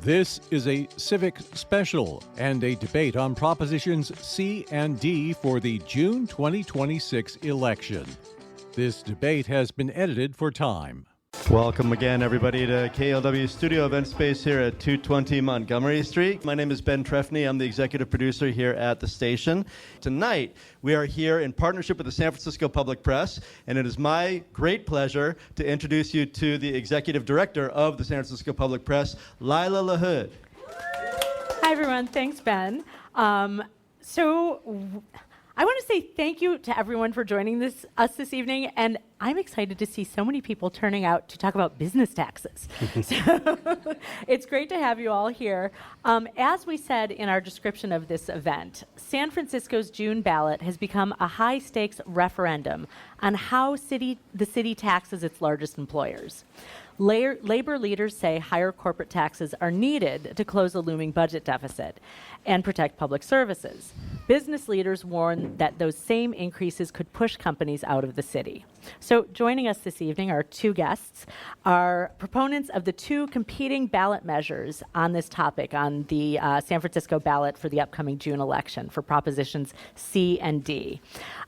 This is a Civic Special and a debate on Propositions C and D for the June 2026 election. This debate has been edited for time. Welcome again, everybody, to KALW Studio Event Space here at 220 Montgomery Street. My name is Ben Trefny. I'm the executive producer here at the station. Tonight, we are here in partnership with the San Francisco Public Press, and it is my great pleasure to introduce you to the executive director of the San Francisco Public Press, Lila LaHood. Hi, everyone. Thanks, Ben. I want to say thank you to everyone for joining us this evening, and I'm excited to see so many people turning out to talk about business taxes. So it's great to have you all here. As we said in our description of this event, San Francisco's June ballot has become a high-stakes referendum on how the city taxes its largest employers. Labor leaders say higher corporate taxes are needed to close a looming budget deficit and protect public services. Business leaders warn that those same increases could push companies out of the city. So joining us this evening, our two guests are proponents of the two competing ballot measures on this topic on the San Francisco ballot for the upcoming June election for Propositions C and D.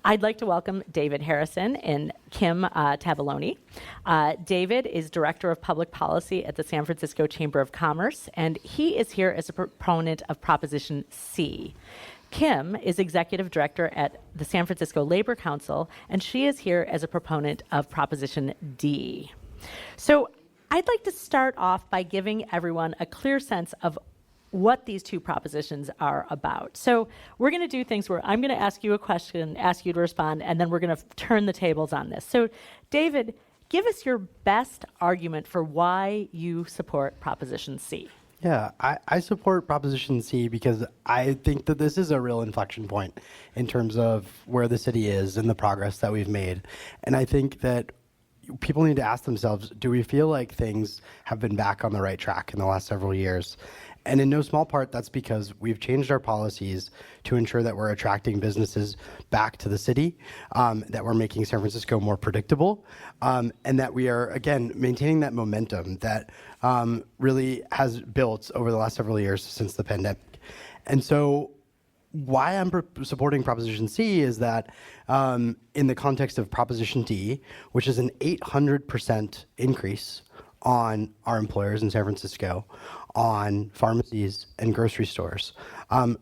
I'd like to welcome David Harrison and Kim Tavaglione. David is Director of Public Policy at the San Francisco Chamber of Commerce, and he is here as a proponent of Proposition C. Kim is Executive Director at the San Francisco Labor Council, and she is here as a proponent of Proposition D. So I'd like to start off by giving everyone a clear sense of what these two propositions are about. So we're going to do things where I'm going to ask you a question, ask you to respond, and then we're going to turn the tables on this. So David, give us your best argument for why you support Proposition C. Yeah, I support Proposition C because I think that this is a real inflection point in terms of where the city is and the progress that we've made. And I think that people need to ask themselves, do we feel like things have been back on the right track in the last several years? And in no small part, that's because we've changed our policies to ensure that we're attracting businesses back to the city, that we're making San Francisco more predictable, and that we are, again, maintaining that momentum that really has built over the last several years since the pandemic. And so why I'm supporting Proposition C is that in the context of Proposition D, which is an 800% increase on our employers in San Francisco, on pharmacies and grocery stores.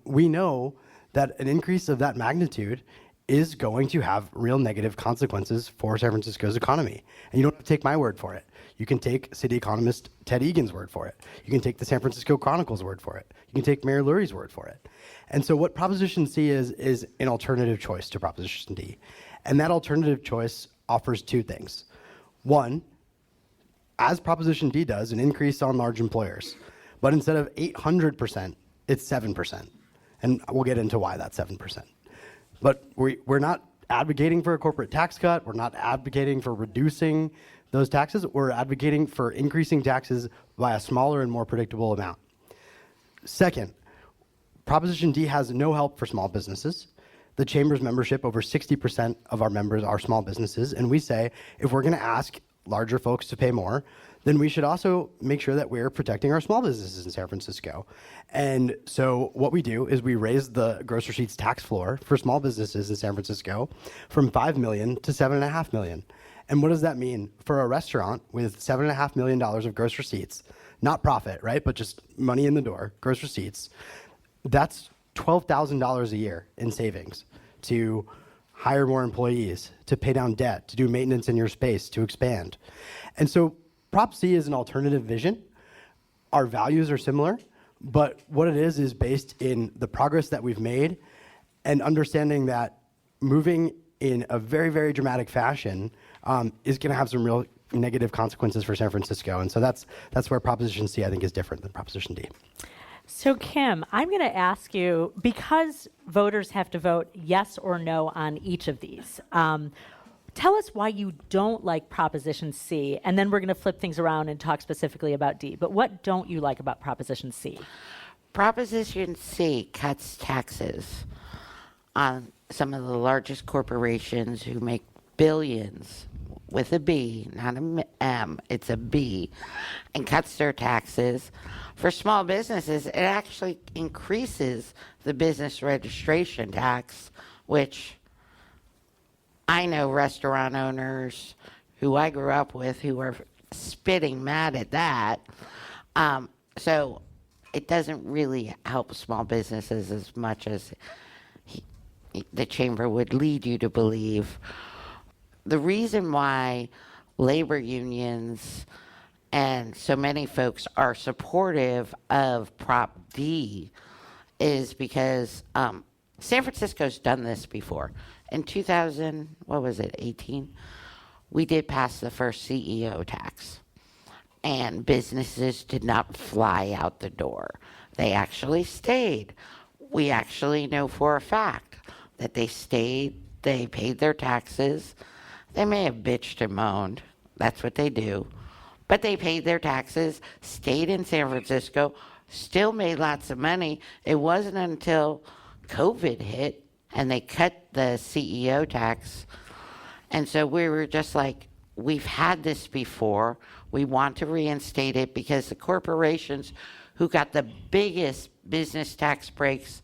We know that an increase of that magnitude is going to have real negative consequences for San Francisco's economy. And you don't have to take my word for it. You can take city economist Ted Egan's word for it. You can take the San Francisco Chronicle's word for it. You can take Mayor Lurie's word for it. And so what Proposition C is an alternative choice to Proposition D. And that alternative choice offers two things. One, as Proposition D does, an increase on large employers. But instead of 800%, it's 7%. And we'll get into why that's 7%. But we're not advocating for a corporate tax cut. We're not advocating for reducing those taxes. We're advocating for increasing taxes by a smaller and more predictable amount. Second, Proposition D has no help for small businesses. The Chamber's membership, over 60% of our members are small businesses. And we say, if we're going to ask larger folks to pay more, then we should also make sure that we're protecting our small businesses in San Francisco. And so what we do is we raise the gross receipts tax floor for small businesses in San Francisco from $5 million to $7.5 million. And what does that mean for a restaurant with $7.5 million of gross receipts, not profit, right, but just money in the door, gross receipts? That's $12,000 a year in savings to hire more employees, to pay down debt, to do maintenance in your space, to expand. And so Prop C is an alternative vision. Our values are similar, but what it is based in the progress that we've made and understanding that moving in a very, very dramatic fashion is going to have some real negative consequences for San Francisco. And so that's where Proposition C, I think, is different than Proposition D. So Kim, I'm going to ask you, because voters have to vote yes or no on each of these, tell us why you don't like Proposition C, and then we're going to flip things around and talk specifically about D. But what don't you like about Proposition C? Proposition C cuts taxes on some of the largest corporations who make billions with a B, not a M, it's a B, and cuts their taxes, for small businesses, it actually increases the business registration tax, which I know restaurant owners who I grew up with who are spitting mad at that. So it doesn't really help small businesses as much as the chamber would lead you to believe. The reason why labor unions and so many folks are supportive of Prop D is because San Francisco's done this before. In 2018, we did pass the first CEO tax, and businesses did not fly out the door. They actually stayed. We actually know for a fact that they stayed, they paid their taxes. They may have bitched and moaned. That's what they do. But they paid their taxes, stayed in San Francisco, still made lots of money. It wasn't until COVID hit and they cut the CEO tax. And so we were just like, we've had this before. We want to reinstate it because the corporations who got the biggest business tax breaks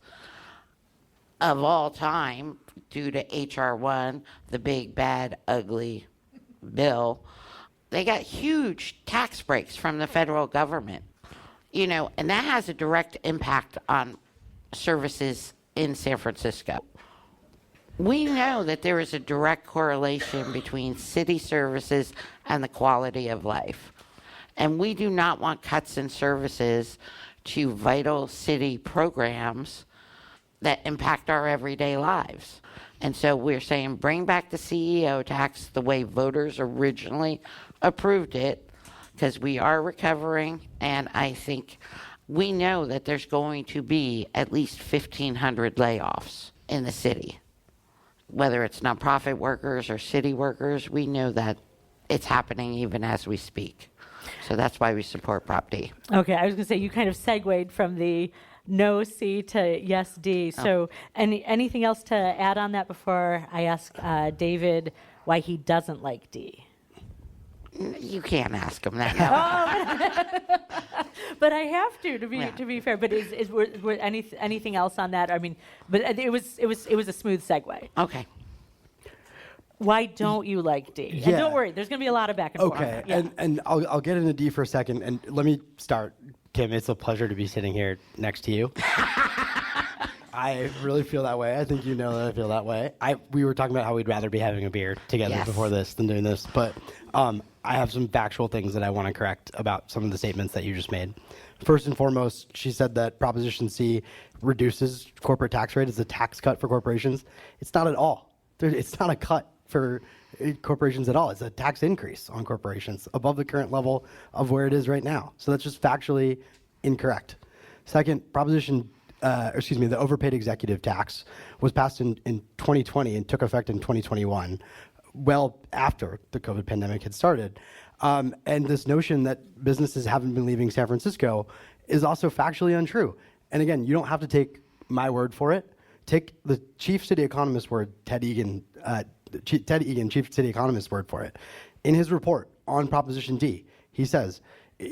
of all time due to HR1, the big, bad, ugly bill, they got huge tax breaks from the federal government. You know, and that has a direct impact on services in San Francisco. We know that there is a direct correlation between city services and the quality of life. And we do not want cuts in services to vital city programs that impact our everyday lives. And so we're saying bring back the CEO tax the way voters originally approved it, because we are recovering, and I think we know that there's going to be at least 1,500 layoffs in the city. Whether it's nonprofit workers or city workers, we know that it's happening even as we speak. So that's why we support Prop D. Okay, I was going to say you kind of segued from the no C to yes D. So anything else to add on that before I ask David why he doesn't like D? You can't ask him that. No. But I have to be fair. But were anything else on that? I mean, but it was a smooth segue. Okay. Why don't you like D? Yeah. And don't worry, there's going to be a lot of back and forth. Okay, Yeah. and I'll get into D for a second, and let me start. Kim, it's a pleasure to be sitting here next to you. I really feel that way. I think you know that I feel that way. We were talking about how we'd rather be having a beer together Yes. before this than doing this, but I have some factual things that I want to correct about some of the statements that you just made. First and foremost, she said that Proposition C reduces corporate tax rate as a tax cut for corporations. It's not at all. It's not a cut for corporations at all. It's a tax increase on corporations above the current level of where it is right now. So that's just factually incorrect. Second, the overpaid executive tax was passed in 2020 and took effect in 2021, well after the COVID pandemic had started. And this notion that businesses haven't been leaving San Francisco is also factually untrue. And again, you don't have to take my word for it. Take the chief city economist word, Ted Egan, chief city economist word for it. In his report on Proposition D, he says,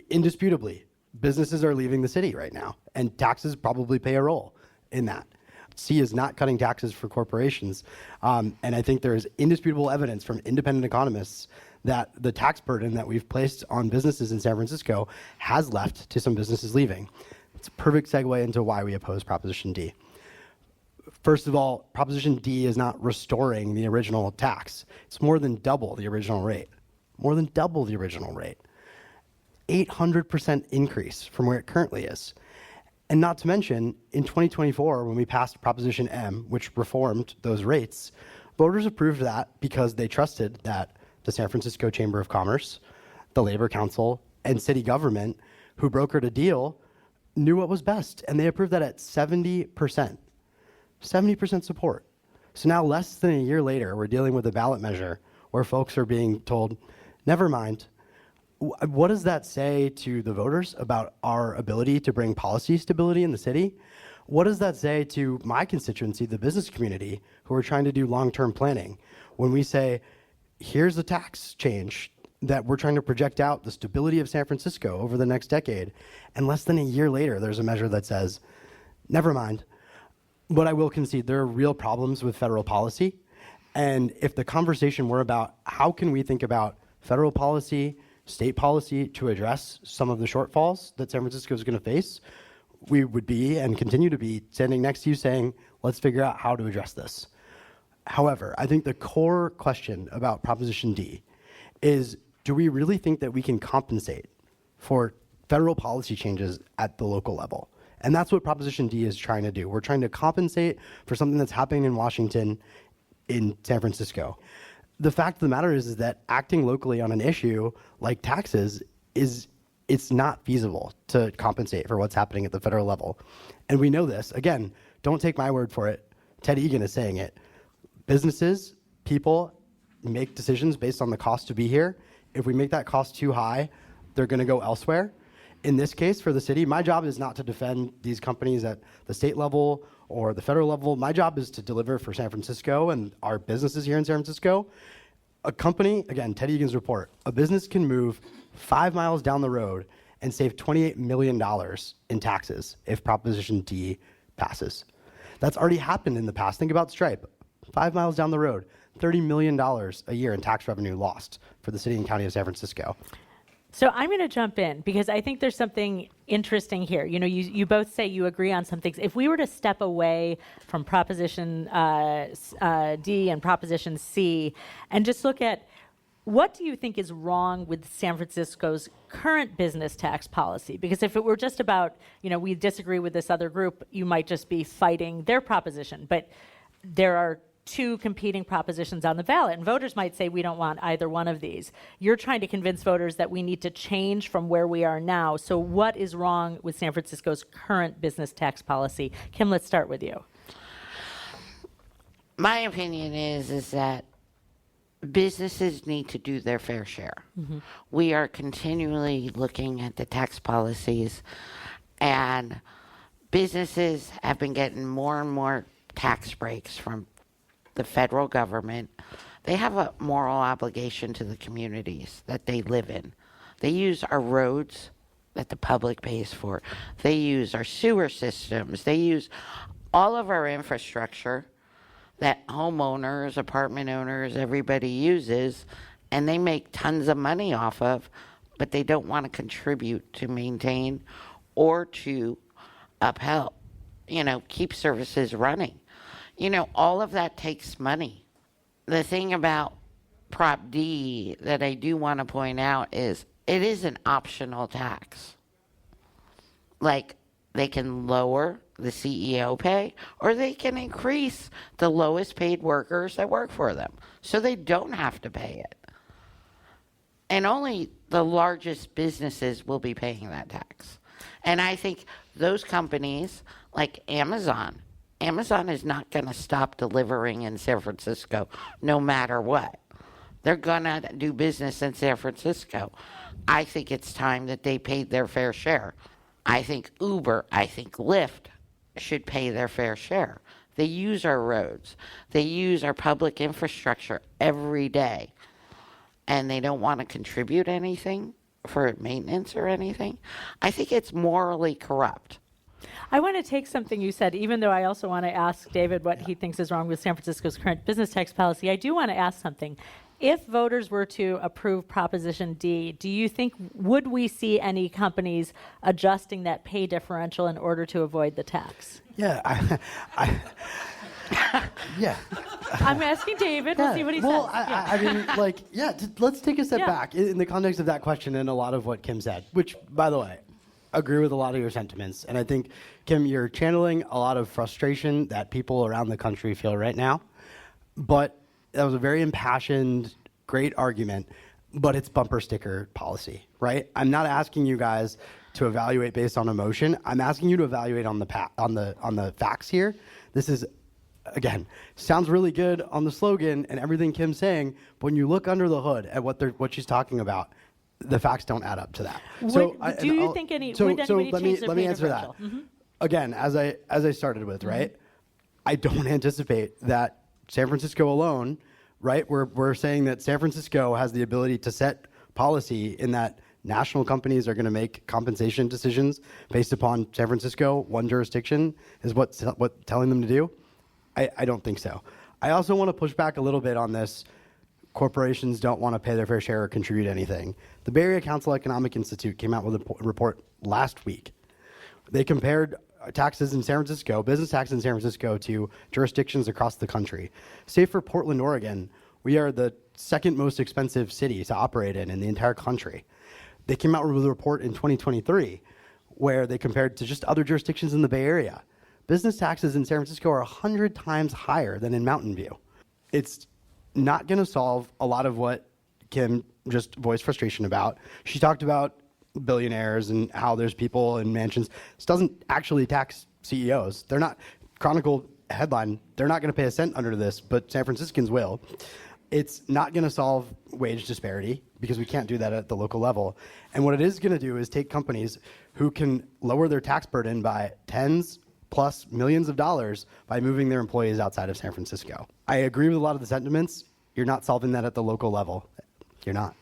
indisputably, businesses are leaving the city right now, and taxes probably play a role in that. C is not cutting taxes for corporations, and I think there is indisputable evidence from independent economists that the tax burden that we've placed on businesses in San Francisco has left to some businesses leaving. It's a perfect segue into why we oppose Proposition D. First of all, Proposition D is not restoring the original tax. It's more than double the original rate. More than double the original rate. 800% increase from where it currently is. And not to mention, in 2024, when we passed Proposition M, which reformed those rates, voters approved that because they trusted that the San Francisco Chamber of Commerce, the Labor Council, and city government, who brokered a deal, knew what was best. And they approved that at 70%. 70% support. So now, less than a year later, we're dealing with a ballot measure where folks are being told, never mind. What does that say to the voters about our ability to bring policy stability in the city? What does that say to my constituency, the business community, who are trying to do long-term planning, when we say, here's a tax change that we're trying to project out the stability of San Francisco over the next decade. And less than a year later, there's a measure that says, never mind. But I will concede there are real problems with federal policy. And if the conversation were about how can we think about federal policy, state policy to address some of the shortfalls that San Francisco is going to face, we would be and continue to be standing next to you saying, let's figure out how to address this. However, I think the core question about Proposition D is, do we really think that we can compensate for federal policy changes at the local level? And that's what Proposition D is trying to do. We're trying to compensate for something that's happening in Washington in San Francisco. The fact of the matter is that acting locally on an issue like taxes it's not feasible to compensate for what's happening at the federal level. And we know this. Again, don't take my word for it. Ted Egan is saying it. Businesses, people make decisions based on the cost to be here. If we make that cost too high, they're going to go elsewhere. In this case, for the city, my job is not to defend these companies at the state level or the federal level. My job is to deliver for San Francisco and our businesses here in San Francisco. A company, again, Ted Egan's report, a business can move 5 miles down the road and save $28 million in taxes if Proposition D passes. That's already happened in the past. Think about Stripe. 5 miles down the road, $30 million a year in tax revenue lost for the city and county of San Francisco. So I'm going to jump in because I think there's something interesting here. You know, you both say you agree on some things. If we were to step away from Proposition D and Proposition C and just look at what do you think is wrong with San Francisco's current business tax policy? Because if it were just about, you know, we disagree with this other group, you might just be fighting their proposition. But there are two competing propositions on the ballot, and voters might say we don't want either one of these. You're trying to convince voters that we need to change from where we are now. So what is wrong with San Francisco's current business tax policy? Kim, let's start with you. My opinion is that businesses need to do their fair share. Mm-hmm. We are continually looking at the tax policies, and businesses have been getting more and more tax breaks from the federal government. They have a moral obligation to the communities that they live in. They use our roads that the public pays for. They use our sewer systems. They use all of our infrastructure that homeowners, apartment owners, everybody uses, and they make tons of money off of, but they don't want to contribute to maintain or to uphold, keep services running. All of that takes money. The thing about Prop D that I do want to point out is it is an optional tax. Like, they can lower the CEO pay, or they can increase the lowest paid workers that work for them, so they don't have to pay it. And only the largest businesses will be paying that tax. And I think those companies, like Amazon is not going to stop delivering in San Francisco no matter what. They're going to do business in San Francisco. I think it's time that they paid their fair share. I think Uber, I think Lyft should pay their fair share. They use our roads. They use our public infrastructure every day. And they don't want to contribute anything for maintenance or anything. I think it's morally corrupt. I want to take something you said, even though I also want to ask David what he thinks is wrong with San Francisco's current business tax policy. I do want to ask something. If voters were to approve Proposition D, do you think, would we see any companies adjusting that pay differential in order to avoid the tax? Yeah. Yeah. I'm asking David. We'll see what he says. Let's take a step back in the context of that question and a lot of what Kim said, which, by the way, agree with a lot of your sentiments. And I think, Kim, you're channeling a lot of frustration that people around the country feel right now. But that was a very impassioned, great argument, but it's bumper sticker policy, right? I'm not asking you guys to evaluate based on emotion. I'm asking you to evaluate on the facts here. This is, again, sounds really good on the slogan and everything Kim's saying, but when you look under the hood at what she's talking about, the facts don't add up to that. Let me answer that. Mm-hmm. Again, as I started with, right? I don't anticipate that San Francisco alone right? We're saying that San Francisco has the ability to set policy in that national companies are going to make compensation decisions based upon San Francisco, one jurisdiction, is what telling them to do? I don't think so. I also want to push back a little bit on this. Corporations don't want to pay their fair share or contribute anything. The Bay Area Council Economic Institute came out with a report last week. They compared taxes in San Francisco, business taxes in San Francisco, to jurisdictions across the country. Say for Portland, Oregon, we are the second most expensive city to operate in the entire country. They came out with a report in 2023 where they compared to just other jurisdictions in the Bay Area. Business taxes in San Francisco are 100 times higher than in Mountain View. It's not going to solve a lot of what Kim just voiced frustration about. She talked about billionaires and how there's people in mansions. This doesn't actually tax CEOs. They're not, Chronicle headline, they're not going to pay a cent under this, but San Franciscans will. It's not going to solve wage disparity because we can't do that at the local level. And what it is going to do is take companies who can lower their tax burden by tens plus millions of dollars by moving their employees outside of San Francisco. I agree with a lot of the sentiments. You're not solving that at the local level. You're not.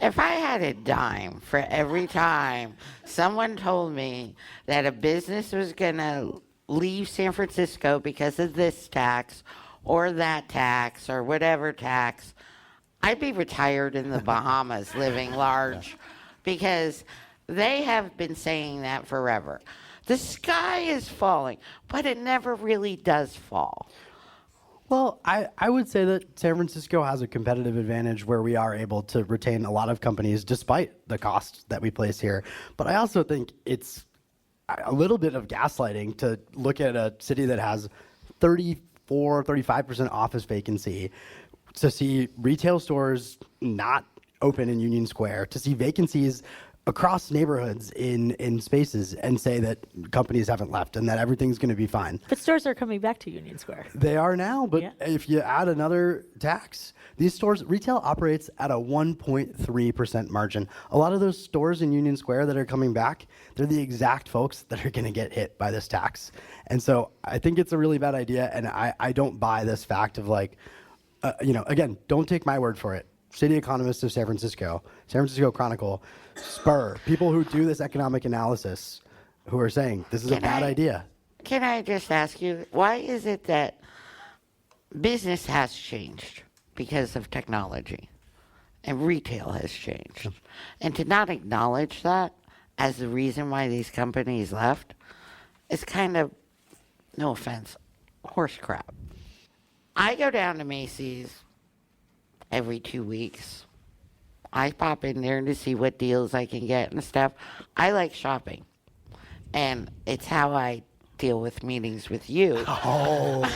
If I had a dime for every time someone told me that a business was going to leave San Francisco because of this tax or that tax or whatever tax, I'd be retired in the Bahamas living large, because they have been saying that forever. The sky is falling, but it never really does fall. Well, I would say that San Francisco has a competitive advantage where we are able to retain a lot of companies despite the cost that we place here. But I also think it's a little bit of gaslighting to look at a city that has 35% office vacancy, to see retail stores not open in Union Square, to see vacancies across neighborhoods in spaces, and say that companies haven't left and that everything's going to be fine. But stores are coming back to Union Square. They are now, but Yeah. if you add another tax, these stores, retail operates at a 1.3% margin. A lot of those stores in Union Square that are coming back, they're the exact folks that are going to get hit by this tax. And so I think it's a really bad idea, and I don't buy this fact of like, again, don't take my word for it. City economists of San Francisco Chronicle, Spur, people who do this economic analysis, who are saying this is a bad idea. Can I just ask you, why is it that business has changed because of technology and retail has changed? And to not acknowledge that as the reason why these companies left is kind of, no offense, horse crap. I go down to Macy's every 2 weeks. I pop in there to see what deals I can get and stuff. I like shopping. And it's how I deal with meetings with you. Oh.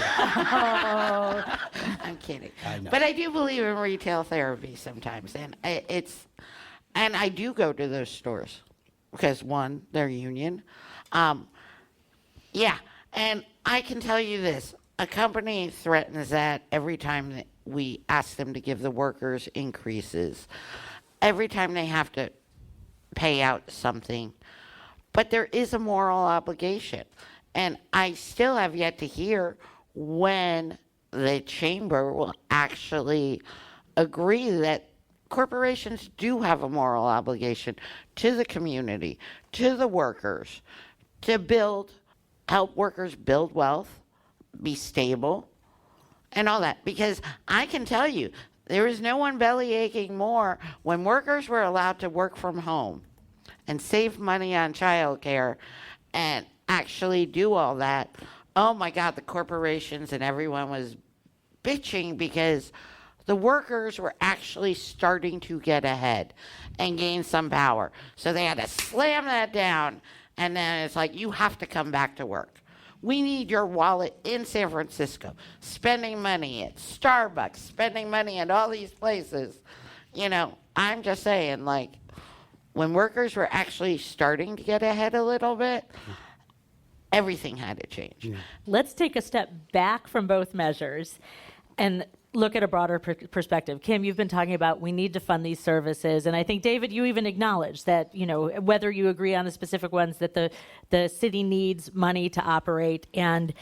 I'm kidding. I know. But I do believe in retail therapy sometimes. And I do go to those stores because, one, they're union. Yeah. And I can tell you this. A company threatens that every time that we ask them to give the workers increases, every time they have to pay out something. But there is a moral obligation. And I still have yet to hear when the chamber will actually agree that corporations do have a moral obligation to the community, to the workers, to help workers build wealth, be stable, and all that. Because I can tell you, there is no one belly aching more when workers were allowed to work from home and save money on childcare and actually do all that. Oh my God, the corporations and everyone was bitching because the workers were actually starting to get ahead and gain some power. So they had to slam that down, and then it's like, you have to come back to work. We need your wallet in San Francisco, spending money at Starbucks, spending money at all these places. I'm just saying, like, when workers were actually starting to get ahead a little bit, everything had to change. Yeah. Let's take a step back from both measures and look at a broader perspective. Kim, you've been talking about we need to fund these services, and I think, David, you even acknowledged that, whether you agree on the specific ones, that the city needs money to operate. And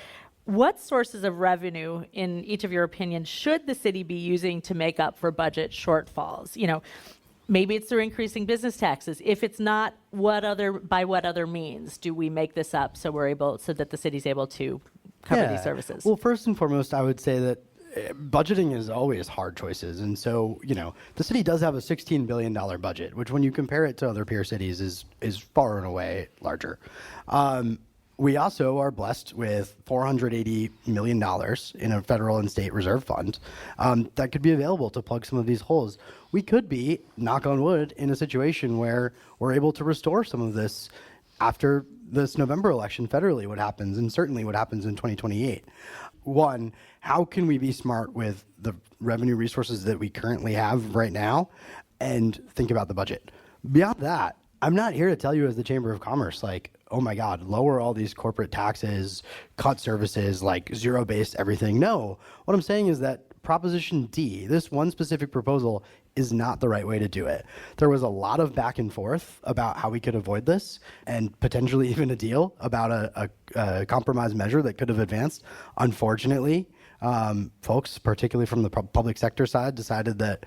What sources of revenue, in each of your opinions, should the city be using to make up for budget shortfalls? Maybe it's through increasing business taxes. If it's not, by what other means do we make this up so that the city's able to cover these services? Well, first and foremost, I would say that budgeting is always hard choices. And so, the city does have a $16 billion budget, which when you compare it to other peer cities is far and away larger. We also are blessed with $480 million in a federal and state reserve fund that could be available to plug some of these holes. We could be, knock on wood, in a situation where we're able to restore some of this after this November election federally, what happens, and certainly what happens in 2028. One, how can we be smart with the revenue resources that we currently have right now and think about the budget? Beyond that, I'm not here to tell you as the Chamber of Commerce, oh my God, lower all these corporate taxes, cut services, zero-based everything. No, what I'm saying is that Proposition D, this one specific proposal, is not the right way to do it. There was a lot of back and forth about how we could avoid this and potentially even a deal about a compromise measure that could have advanced. Unfortunately, folks, particularly from the public sector side, decided that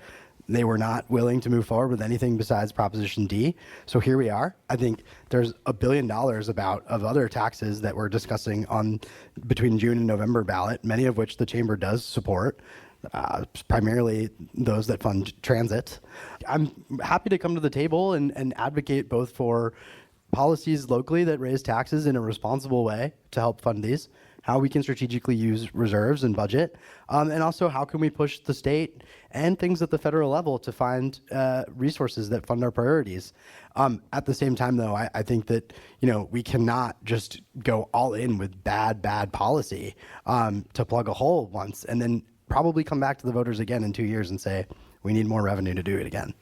they were not willing to move forward with anything besides Proposition D. So here we are. I think there's $1 billion of other taxes that we're discussing on between June and November ballot, many of which the chamber does support, primarily those that fund transit. I'm happy to come to the table and advocate both for policies locally that raise taxes in a responsible way to help fund these, how we can strategically use reserves and budget, and also how can we push the state and things at the federal level to find resources that fund our priorities. At the same time, though, I think that we cannot just go all in with bad policy to plug a hole once and then probably come back to the voters again in 2 years and say we need more revenue to do it again.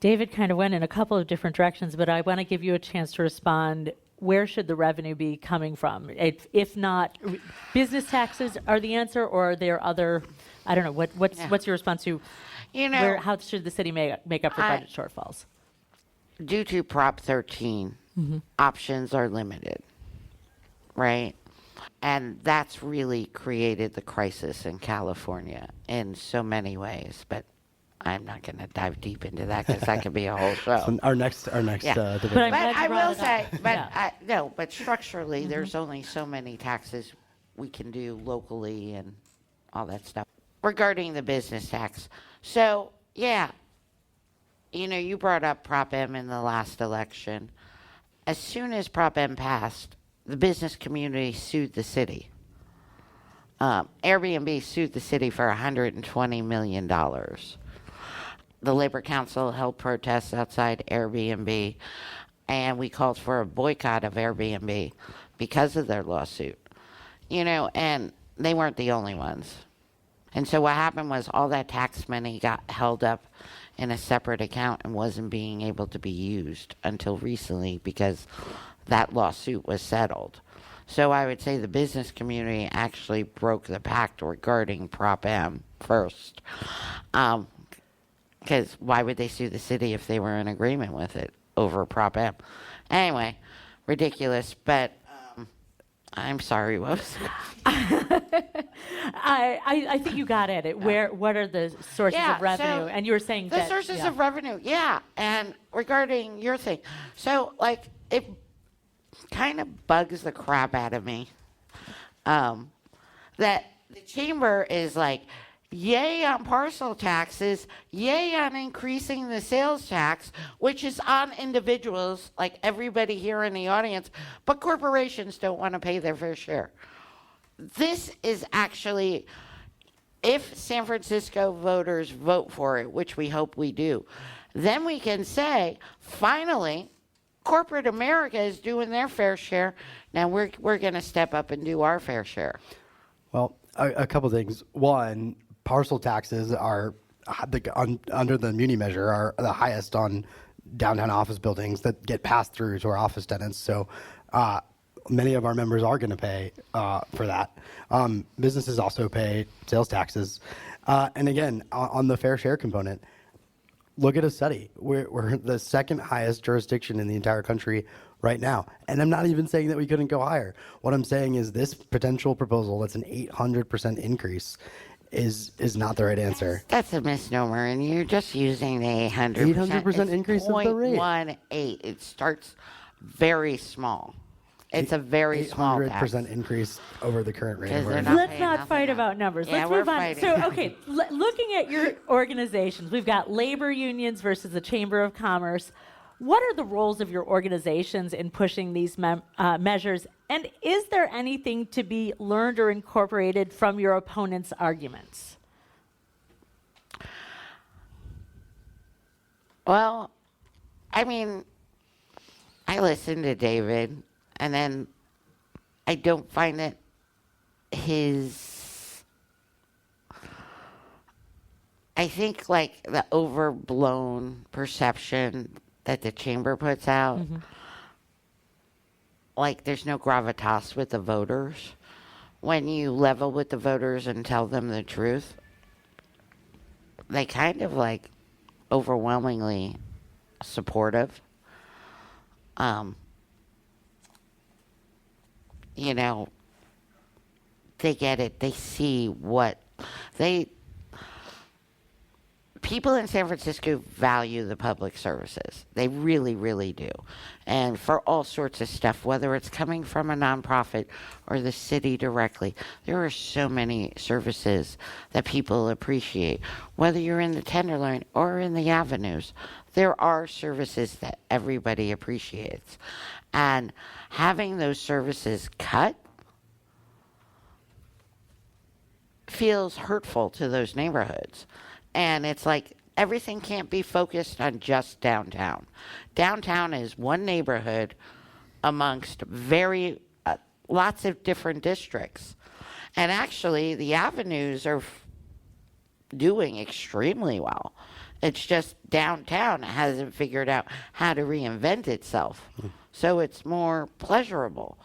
David kind of went in a couple of different directions, but I want to give you a chance to respond. Where should the revenue be coming from? If not, business taxes are the answer, or are there other, I don't know, what's your response to, how should the city make up for budget shortfalls? Due to Prop 13, options are limited, right? And that's really created the crisis in California in so many ways, but I'm not going to dive deep into that because that could be a whole show. So our next debate. But I will say, but structurally, there's only so many taxes we can do locally and all that stuff. Regarding the business tax, so you brought up Prop M in the last election. As soon as Prop M passed, the business community sued the city. Airbnb sued the city for $120 million. The Labor Council held protests outside Airbnb, and we called for a boycott of Airbnb because of their lawsuit. And they weren't the only ones. And so what happened was all that tax money got held up in a separate account and wasn't being able to be used until recently because that lawsuit was settled. So I would say the business community actually broke the pact regarding Prop M first. Because why would they sue the city if they were in agreement with it over Prop M? Anyway, ridiculous, but I'm sorry, what was it? I think you got at it. What are the sources of revenue? And you were saying the sources of revenue, and regarding your thing. So, it kind of bugs the crap out of me that the chamber is yay on parcel taxes, yay on increasing the sales tax, which is on individuals like everybody here in the audience, but corporations don't want to pay their fair share. This is actually, if San Francisco voters vote for it, which we hope we do, then we can say, finally, corporate America is doing their fair share. Now we're going to step up and do our fair share. Well, a couple things. One, parcel taxes are under the Muni measure are the highest on downtown office buildings that get passed through to our office tenants. So many of our members are going to pay for that. Businesses also pay sales taxes. And again, on the fair share component, look at a study. We're the second highest jurisdiction in the entire country right now. And I'm not even saying that we couldn't go higher. What I'm saying is this potential proposal that's an 800% increase is not the right answer. That's a misnomer, and you're just using the 800%. 800% increase of the rate. 0.18. It starts very small. It's a very small tax. 800% increase over the current rate. Because of they're our- not Let's paying not nothing fight now. about numbers. Yeah, Let's we're move on. fighting. So, okay, looking at your organizations, we've got labor unions versus the Chamber of Commerce. What are the roles of your organizations in pushing these measures? And is there anything to be learned or incorporated from your opponent's arguments? Well, I mean, I listen to David, and then I don't find that I think like the overblown perception that the chamber puts out, like there's no gravitas with the voters. When you level with the voters and tell them the truth, they kind of like overwhelmingly supportive. You know, they get it. They see what people in San Francisco value the public services. They really, really do. And for all sorts of stuff, whether it's coming from a nonprofit or the city directly, there are so many services that people appreciate. Whether you're in the Tenderloin or in the avenues, there are services that everybody appreciates. And having those services cut feels hurtful to those neighborhoods. And it's like everything can't be focused on just downtown. Downtown is one neighborhood amongst lots of different districts. And actually, the avenues are doing extremely well. It's just downtown hasn't figured out how to reinvent itself. So it's more pleasurable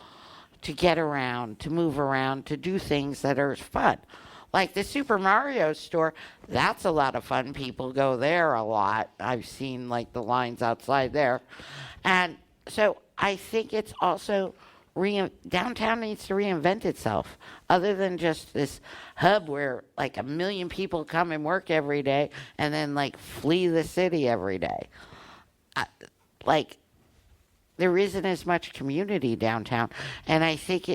to get around, to move around, to do things that are fun. Like the Super Mario store, that's a lot of fun. People go there a lot. I've seen like the lines outside there. And so I think it's also downtown needs to reinvent itself, other than just this hub where like 1 million people come and work every day and then like flee the city every day. Like there isn't as much community downtown, and I think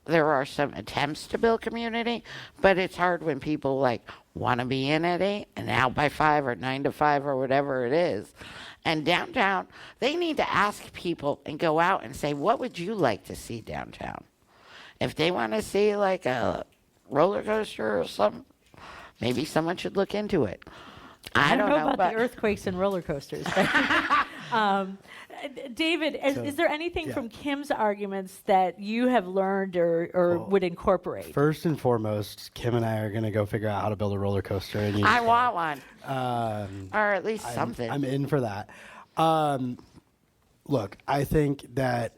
there are some attempts to build community, but it's hard when people like want to be in at 8 and out by 5 or 9 to 5 or whatever it is. And downtown, they need to ask people and go out and say, what would you like to see downtown? If they want to see like a roller coaster or something, maybe someone should look into it. I don't know about the earthquakes and roller coasters. David, is there anything from Kim's arguments that you have learned or would incorporate? First and foremost, Kim and I are going to go figure out how to build a roller coaster. And I want one. Or at least something. I'm in for that. Look, I think that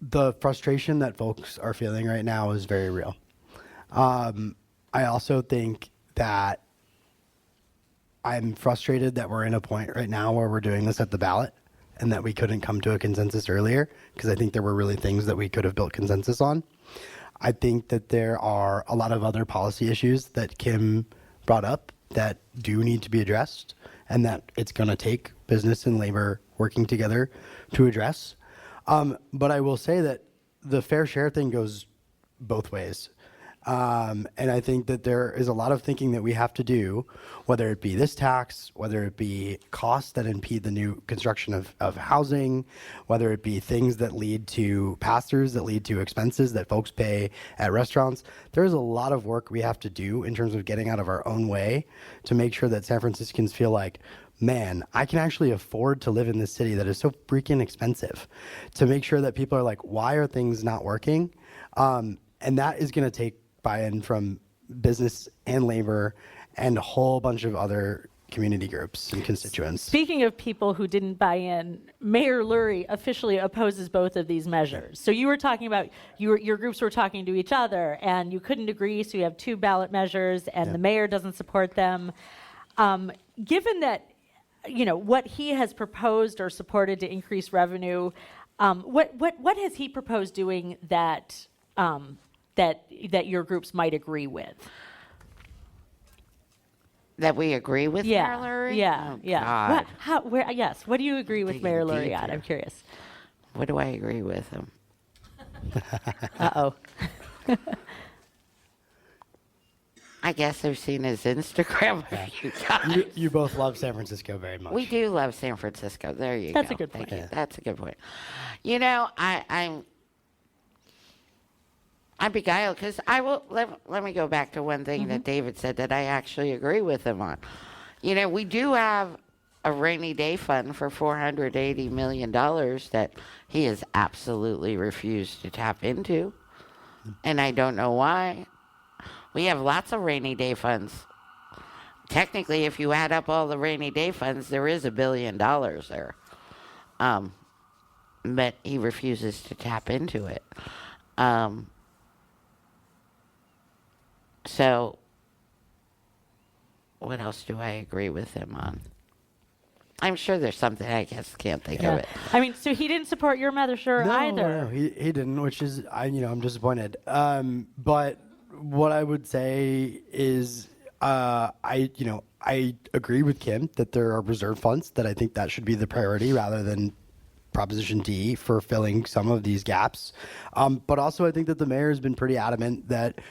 the frustration that folks are feeling right now is very real. I also think that I'm frustrated that we're in a point right now where we're doing this at the ballot and that we couldn't come to a consensus earlier, because I think there were really things that we could have built consensus on. I think that there are a lot of other policy issues that Kim brought up that do need to be addressed, and that it's going to take business and labor working together to address. But I will say that the fair share thing goes both ways. And I think that there is a lot of thinking that we have to do, whether it be this tax, whether it be costs that impede the new construction of housing, whether it be things that lead to pass-throughs, that lead to expenses that folks pay at restaurants. There's a lot of work we have to do in terms of getting out of our own way to make sure that San Franciscans feel like, man, I can actually afford to live in this city that is so freaking expensive, to make sure that people are like, why are things not working? And that is going to take buy-in from business and labor and a whole bunch of other community groups and constituents. Speaking of people who didn't buy in, Mayor Lurie officially opposes both of these measures. So you were talking about, your groups were talking to each other and you couldn't agree, so you have two ballot measures and the mayor doesn't support them. Given that what he has proposed or supported to increase revenue. What has he proposed doing that that your groups might agree with? That we agree with Mayor Lurie? Yeah, Oh, yeah. God. Yes. What do you agree with Digging Mayor deep Lurie on? here. I'm curious. What do I agree with him? Uh-oh. I guess I've seen his Instagram a few times. You both love San Francisco very much. We do love San Francisco. There you go. That's a good Thank point. you. That's a good point. I'm beguiled because I will let me go back to one thing that David said that I actually agree with him on. We do have a rainy day fund for $480 million that he has absolutely refused to tap into, and I don't know why. We have lots of rainy day funds. Technically, if you add up all the rainy day funds, there is $1 billion there. But he refuses to tap into it. So, what else do I agree with him on? I'm sure there's something, I just can't think of it. I mean, so he didn't support your measure either. No, he didn't, which is, I'm disappointed. But what I would say is, I agree with Kim that there are reserve funds, that I think that should be the priority rather than Proposition D for filling some of these gaps. But also I think that the mayor has been pretty adamant that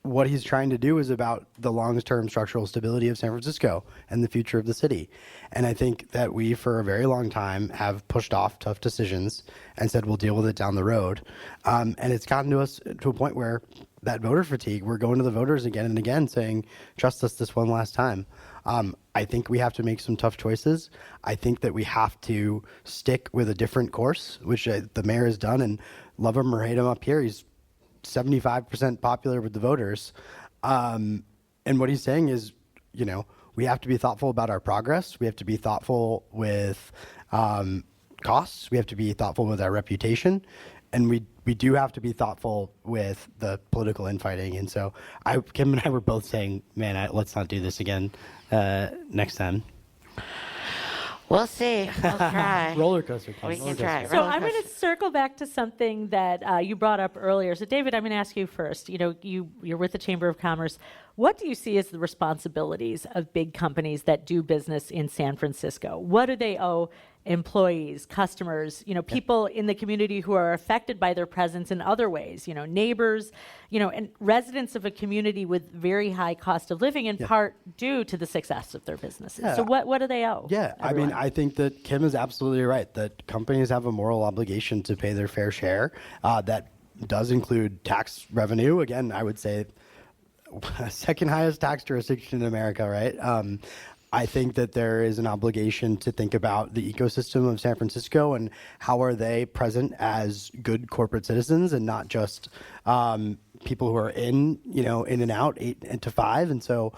what he's trying to do is about the long-term structural stability of San Francisco and the future of the city. And I think that we, for a very long time, have pushed off tough decisions and said we'll deal with it down the road. And it's gotten to us to a point where that voter fatigue, we're going to the voters again and again saying, trust us this one last time. I think we have to make some tough choices. I think that we have to stick with a different course, which the mayor has done, and love him or hate him up here, he's 75% popular with the voters. And what he's saying is, we have to be thoughtful about our progress. We have to be thoughtful with costs. We have to be thoughtful with our reputation. And we do have to be thoughtful with the political infighting. And so Kim and I were both saying, man, let's not do this again next time. We'll see. We'll try. Roller coaster. We can try. So I'm going to circle back to something that you brought up earlier. So David, I'm going to ask you first. You're with the Chamber of Commerce. What do you see as the responsibilities of big companies that do business in San Francisco? What do they owe employees, customers, people in the community who are affected by their presence in other ways, neighbors, and residents of a community with very high cost of living, in part due to the success of their businesses. So what do they owe? Yeah, everyone? I think that Kim is absolutely right, that companies have a moral obligation to pay their fair share. That does include tax revenue. Again, I would say second highest tax jurisdiction in America, right? I think that there is an obligation to think about the ecosystem of San Francisco and how are they present as good corporate citizens and not just people who are in and out 8 to 5. And so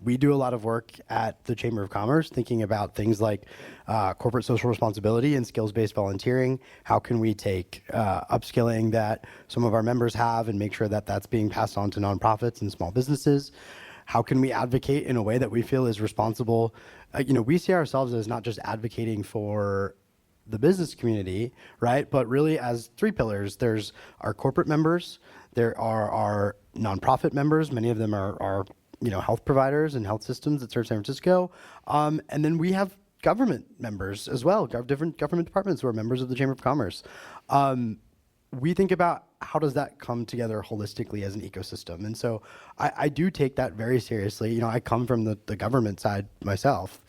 we do a lot of work at the Chamber of Commerce thinking about things like corporate social responsibility and skills-based volunteering. How can we take upskilling that some of our members have and make sure that that's being passed on to nonprofits and small businesses? How can we advocate in a way that we feel is responsible? We see ourselves as not just advocating for the business community, right? But really as 3 pillars. There's our corporate members, there are our nonprofit members, many of them are health providers and health systems that serve San Francisco. And then we have government members as well, different government departments who are members of the Chamber of Commerce. We think about how does that come together holistically as an ecosystem. And so I do take that very seriously. I come from the government side myself.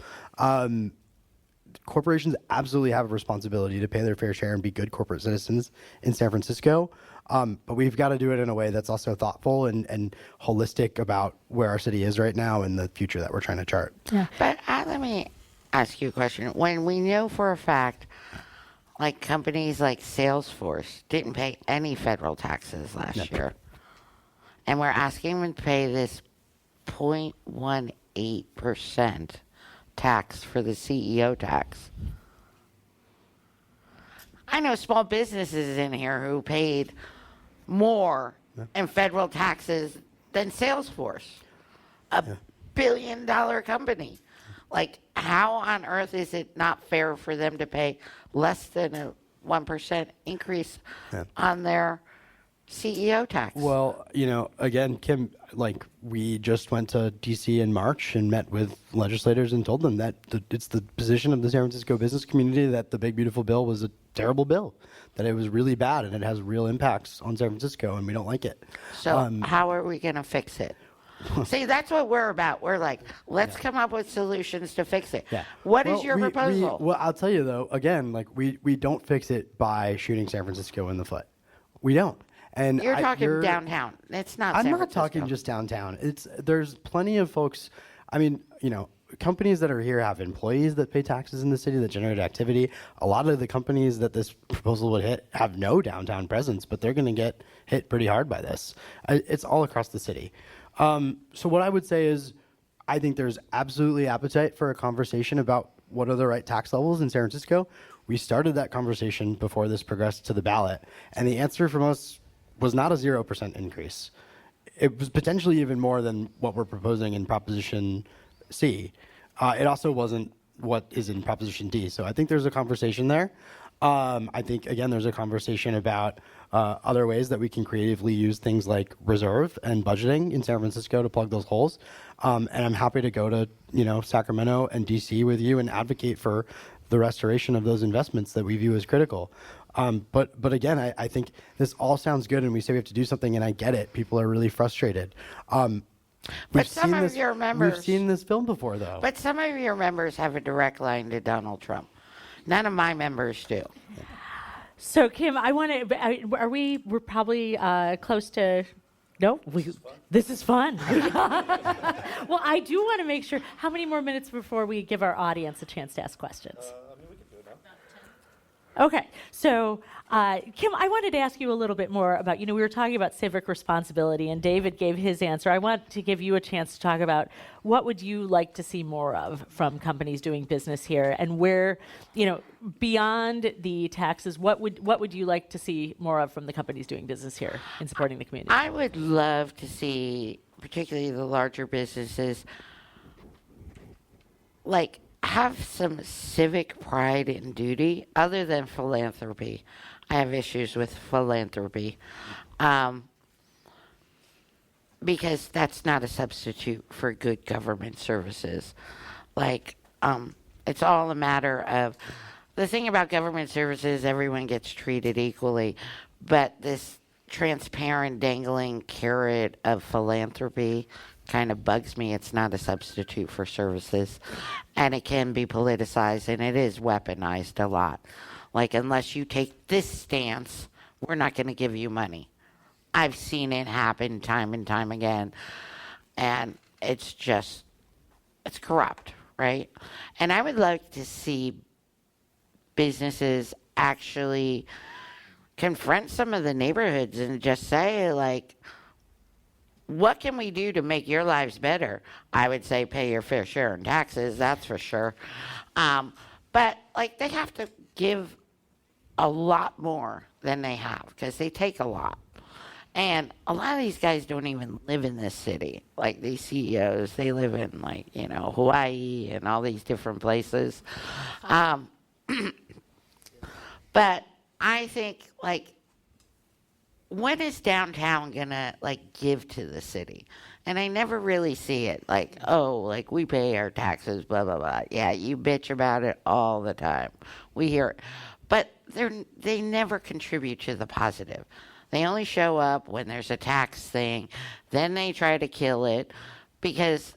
Corporations absolutely have a responsibility to pay their fair share and be good corporate citizens in San Francisco. But we've got to do it in a way that's also thoughtful and holistic about where our city is right now and the future that we're trying to chart. Yeah. But let me ask you a question. When we know for a fact, like companies like Salesforce didn't pay any federal taxes last year, and we're asking them to pay this 0.18% tax for the CEO tax. I know small businesses in here who paid more in federal taxes than Salesforce, a $1 billion company. Like, how on earth is it not fair for them to pay less than a 1% increase on their CEO tax? Well, again, Kim, we just went to D.C. in March and met with legislators and told them that it's the position of the San Francisco business community that the Big Beautiful Bill was a terrible bill, that it was really bad and it has real impacts on San Francisco and we don't like it. So how are we going to fix it? See, that's what we're about. We're like, let's come up with solutions to fix it. Yeah. What is your proposal? Well, I'll tell you though, again, we don't fix it by shooting San Francisco in the foot. We don't. And you're talking downtown. It's not. I'm San not Francisco. talking just downtown. There's plenty of folks. I mean, companies that are here have employees that pay taxes in the city that generate activity. A lot of the companies that this proposal would hit have no downtown presence, but they're going to get hit pretty hard by this. It's all across the city. So what I would say is, I think there's absolutely appetite for a conversation about what are the right tax levels in San Francisco. We started that conversation before this progressed to the ballot, and the answer from us was not a 0% increase. It was potentially even more than what we're proposing in Proposition C. It also wasn't what is in Proposition D. So I think there's a conversation there. I think, again, there's a conversation about other ways that we can creatively use things like reserve and budgeting in San Francisco to plug those holes. And I'm happy to go to, Sacramento and DC with you and advocate for the restoration of those investments that we view as critical. But again, I think this all sounds good, and we say we have to do something, and I get it. People are really frustrated. But some of your members... We've seen this film before, though. But some of your members have a direct line to Donald Trump. None of my members do. So, Kim, we're probably close to... No? This is fun. Well, I do want to make sure... How many more minutes before we give our audience a chance to ask questions? We can do it now. Okay, so Kim, I wanted to ask you a little bit more about, we were talking about civic responsibility, and David gave his answer. I want to give you a chance to talk about what would you like to see more of from companies doing business here, and where, beyond the taxes, what would you like to see more of from the companies doing business here in supporting the community? I would love to see, particularly the larger businesses, have some civic pride and duty other than philanthropy. I have issues with philanthropy because that's not a substitute for good government services. It's all a matter of, the thing about government services, everyone gets treated equally, but this transparent dangling carrot of philanthropy kind of bugs me. It's not a substitute for services, and it can be politicized, and it is weaponized a lot. Unless you take this stance, we're not going to give you money. I've seen it happen time and time again, and it's corrupt, right? And I would like to see businesses actually confront some of the neighborhoods and just say, what can we do to make your lives better? I would say pay your fair share in taxes, that's for sure. But they have to give a lot more than they have because they take a lot. And a lot of these guys don't even live in this city. These CEOs, they live in Hawaii and all these different places. But I think when is downtown gonna give to the city? And I never really see it. We pay our taxes, blah blah blah. Yeah, you bitch about it all the time. We hear it, but they never contribute to the positive. They only show up when there's a tax thing. Then they try to kill it because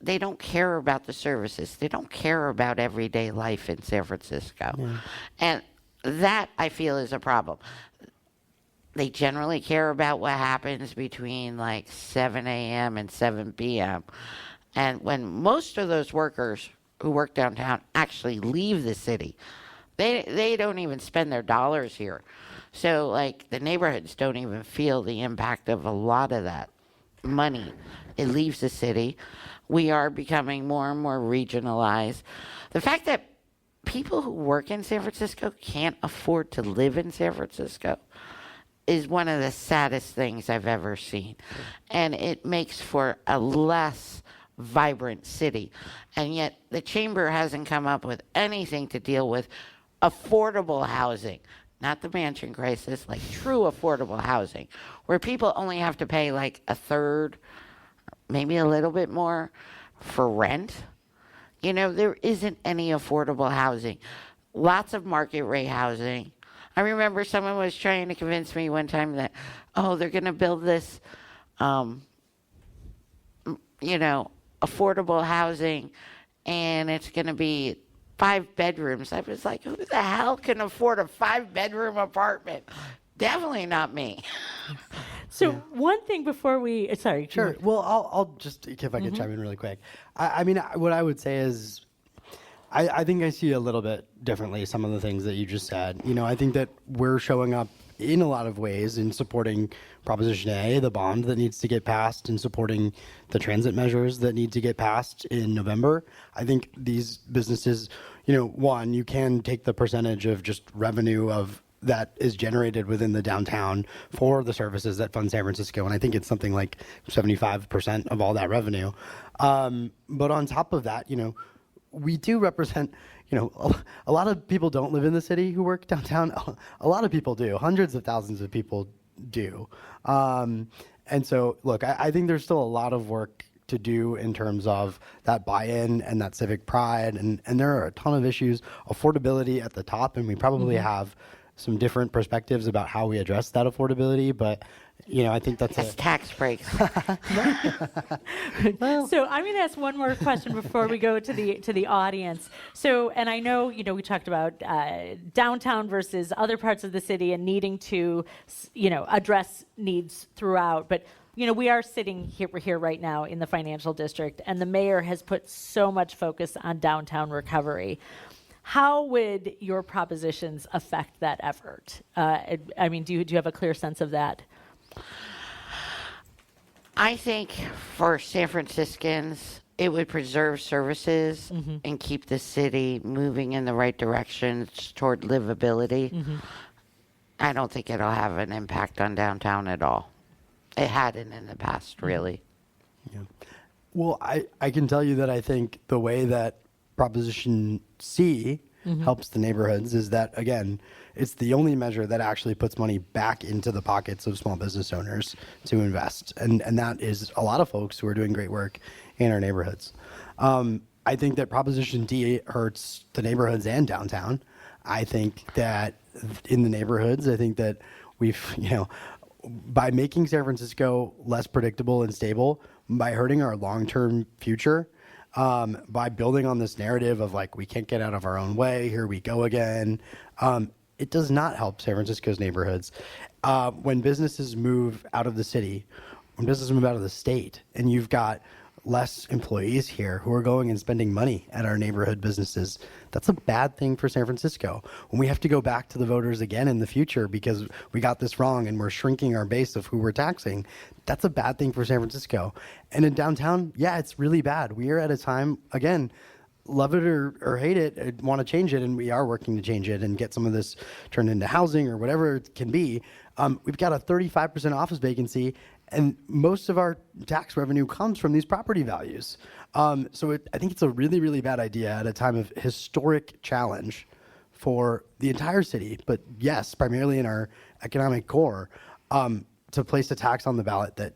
they don't care about the services. They don't care about everyday life in San Francisco, and that I feel is a problem. They generally care about what happens between 7 a.m. and 7 p.m. And when most of those workers who work downtown actually leave the city, they don't even spend their dollars here. So the neighborhoods don't even feel the impact of a lot of that money. It leaves the city. We are becoming more and more regionalized. The fact that people who work in San Francisco can't afford to live in San Francisco is one of the saddest things I've ever seen. And it makes for a less vibrant city. And yet the chamber hasn't come up with anything to deal with affordable housing, not the mansion crisis, like true affordable housing, where people only have to pay like a third, maybe a little bit more for rent. You know, there isn't any affordable housing. Lots of market rate housing. I remember someone was trying to convince me one time that, oh, they're going to build this, you know, affordable housing, and it's going to be 5 bedrooms. I was like, who the hell can afford a 5-bedroom apartment? Definitely not me. So one thing before we, sorry. Sure. Well, I'll just, if I could chime in really quick. I mean, what I would say is, I think I see a little bit differently some of the things that you just said. You know, I think that we're showing up in a lot of ways in supporting Proposition A, the bond that needs to get passed, and supporting the transit measures that need to get passed in November. I think these businesses, you know, one, you can take the percentage of just revenue of that is generated within the downtown for the services that fund San Francisco. And I think it's something like 75% of all that revenue. But on top of that, you know, we do represent, you know, a lot of people don't live in the city who work downtown. A lot of people do. Hundreds of thousands of people do. And so, look, I think there's still a lot of work to do in terms of that buy-in and that civic pride. And there are a ton of issues, affordability at the top, and we probably have some different perspectives about how we address that affordability. But, you know, I think that's tax breaks. So I'm going to ask one more question before we go to the audience. So, and I know, you know, we talked about downtown versus other parts of the city and needing to, you know, address needs throughout. But, you know, we are sitting here right now in the financial district, and the mayor has put so much focus on downtown recovery. How would your propositions affect that effort? I mean, do you have a clear sense of that? I think for San Franciscans, it would preserve services and keep the city moving in the right directions toward livability. I don't think it'll have an impact on downtown at all. It hadn't in the past, really. Yeah. Well, I can tell you that I think the way that Proposition C helps the neighborhoods is that, again, it's the only measure that actually puts money back into the pockets of small business owners to invest. And that is a lot of folks who are doing great work in our neighborhoods. I think that Proposition D hurts the neighborhoods and downtown. I think that in the neighborhoods, I think that we've, you know, by making San Francisco less predictable and stable, by hurting our long-term future, by building on this narrative of like, we can't get out of our own way, here we go again, it does not help San Francisco's neighborhoods. When businesses move out of the city, when businesses move out of the state, and you've got less employees here who are going and spending money at our neighborhood businesses, that's a bad thing for San Francisco. When we have to go back to the voters again in the future because we got this wrong and we're shrinking our base of who we're taxing, that's a bad thing for San Francisco. And in downtown, yeah, it's really bad. We are at a time, again, love it or hate it, want to change it, and we are working to change it and get some of this turned into housing or whatever it can be. We've got a 35% office vacancy, and most of our tax revenue comes from these property values. So I think it's a really, really bad idea at a time of historic challenge for the entire city, but yes, primarily in our economic core, to place a tax on the ballot that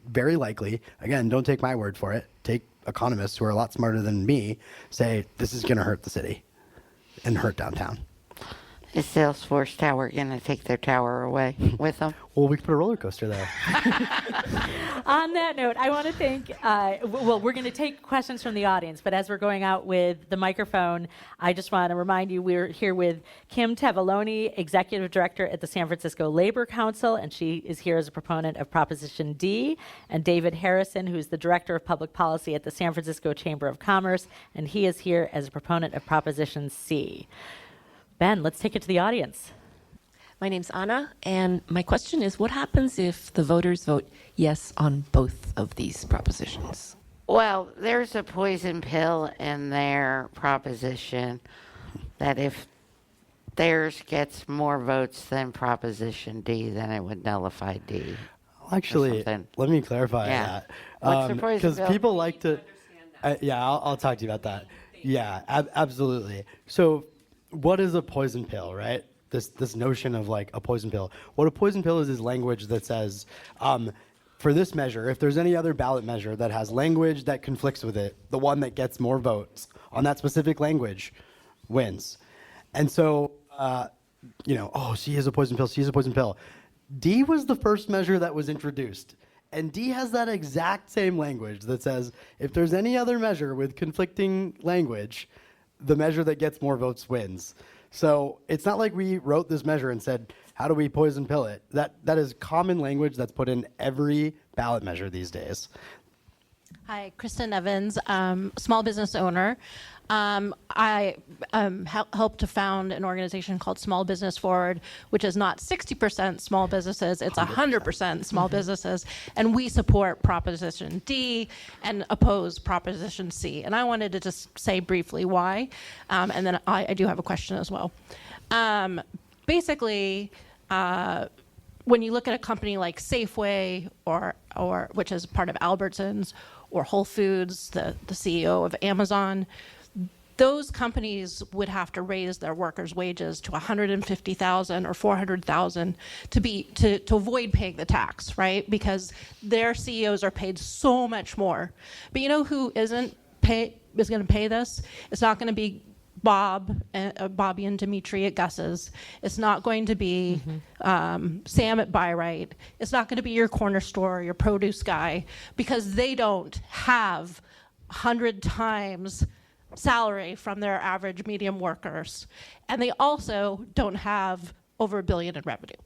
very likely, again, don't take my word for it, take economists who are a lot smarter than me, say this is going to hurt the city and hurt downtown. Is Salesforce Tower going to take their tower away with them? Well, we could put a roller coaster there. On that note, I want to thank, well, we're going to take questions from the audience, but as we're going out with the microphone, I just want to remind you we're here with Kim Tavaglione, Executive Director at the San Francisco Labor Council, and she is here as a proponent of Proposition D, and David Harrison, who's the Director of Public Policy at the San Francisco Chamber of Commerce, and he is here as a proponent of Proposition C. Ben, let's take it to the audience. My name's Anna, and my question is, what happens if the voters vote yes on both of these propositions? Well, there's a poison pill in their proposition that if theirs gets more votes than Proposition D, then it would nullify D. Actually, let me clarify that. What's the poison because pill? people like to... I'll talk to you about that. Yeah, absolutely. So what is a poison pill, right? This notion of like a poison pill. What a poison pill is language that says, for this measure, if there's any other ballot measure that has language that conflicts with it, the one that gets more votes on that specific language wins. And so, C is a poison pill, C is a poison pill. D was the first measure that was introduced. And D has that exact same language that says, if there's any other measure with conflicting language, the measure that gets more votes wins. So it's not like we wrote this measure and said, how do we poison pill it? That is common language that's put in every ballot measure these days. Hi, Kristen Evans, small business owner. I helped to found an organization called Small Business Forward, which is not 60% small businesses, it's 100% small businesses, and we support Proposition D and oppose Proposition C. And I wanted to just say briefly why, and then I do have a question as well. Basically, when you look at a company like Safeway or which is part of Albertsons, or Whole Foods, the CEO of Amazon, those companies would have to raise their workers' wages to $150,000 or $400,000 to avoid paying the tax, right? Because their CEOs are paid so much more. But you know who is going to pay this? It's not going to be Bobby and Dimitri at Gus's. It's not going to be Sam at Buy Right. It's not going to be your corner store, your produce guy, because they don't have 100 times salary from their average medium workers. And they also don't have over $1 billion in revenue.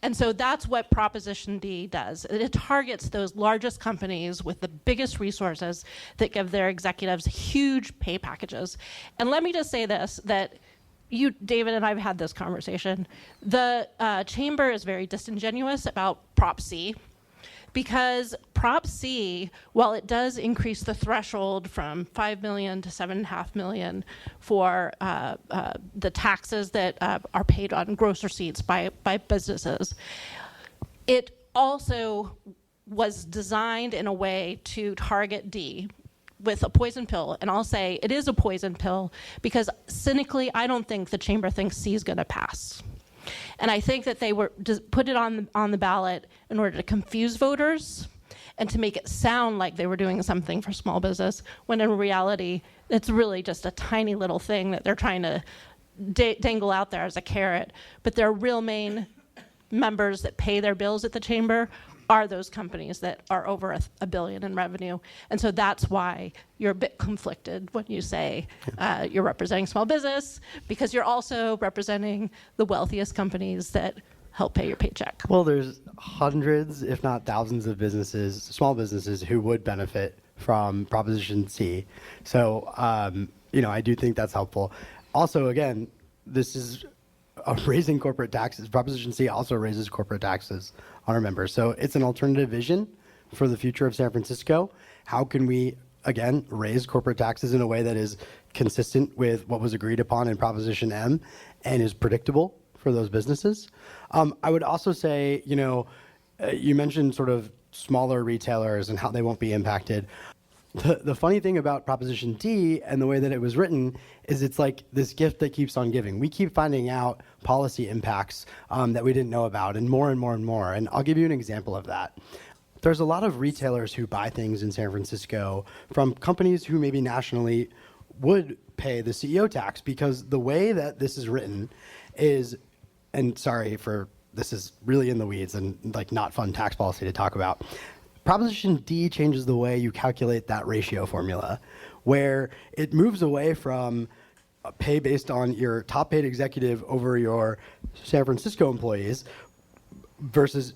And so that's what Proposition D does. It targets those largest companies with the biggest resources that give their executives huge pay packages. And let me just say this, that you, David, and I've had this conversation. The chamber is very disingenuous about Prop C, because Prop C, while it does increase the threshold from $5 million to $7.5 million for the taxes that are paid on gross receipts by businesses, it also was designed in a way to target D with a poison pill. And I'll say it is a poison pill because cynically, I don't think the chamber thinks C is going to pass. And I think that they were put it on the ballot in order to confuse voters and to make it sound like they were doing something for small business, when in reality, it's really just a tiny little thing that they're trying to dangle out there as a carrot. But their real main members that pay their bills at the chamber are those companies that are over $1 billion in revenue. And so that's why you're a bit conflicted when you say you're representing small business, because you're also representing the wealthiest companies that help pay your paycheck. Well, there's hundreds, if not thousands of businesses, small businesses, who would benefit from Proposition C. So, I do think that's helpful. Also, again, this is raising corporate taxes. Proposition C also raises corporate taxes on our members. So it's an alternative vision for the future of San Francisco. How can we, again, raise corporate taxes in a way that is consistent with what was agreed upon in Proposition M and is predictable for those businesses? I would also say, you mentioned sort of smaller retailers and how they won't be impacted. The funny thing about Proposition D and the way that it was written is it's like this gift that keeps on giving. We keep finding out policy impacts that we didn't know about, and more and more and more. And I'll give you an example of that. There's a lot of retailers who buy things in San Francisco from companies who maybe nationally would pay the CEO tax, because the way that this is written is, and sorry for this is really in the weeds and like not fun tax policy to talk about. Proposition D changes the way you calculate that ratio formula, where it moves away from pay based on your top paid executive over your San Francisco employees versus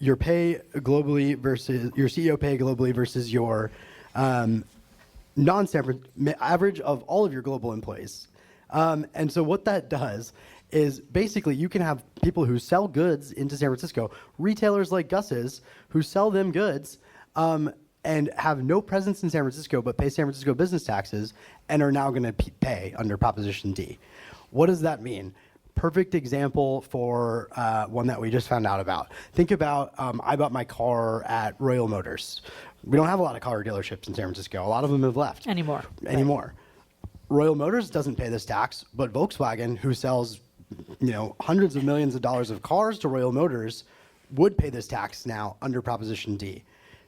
your pay globally versus your CEO pay globally versus your average of all of your global employees. And so what that does is basically you can have people who sell goods into San Francisco, retailers like Gus's, who sell them goods and have no presence in San Francisco but pay San Francisco business taxes and are now going to pay under Proposition D. What does that mean? perfect example for one that we just found out about. Think about, I bought my car at Royal Motors. We don't have a lot of car dealerships in San Francisco. A lot of them have left. Anymore. Royal Motors doesn't pay this tax, but Volkswagen, who sells hundreds of millions of dollars of cars to Royal Motors, would pay this tax now under Proposition D.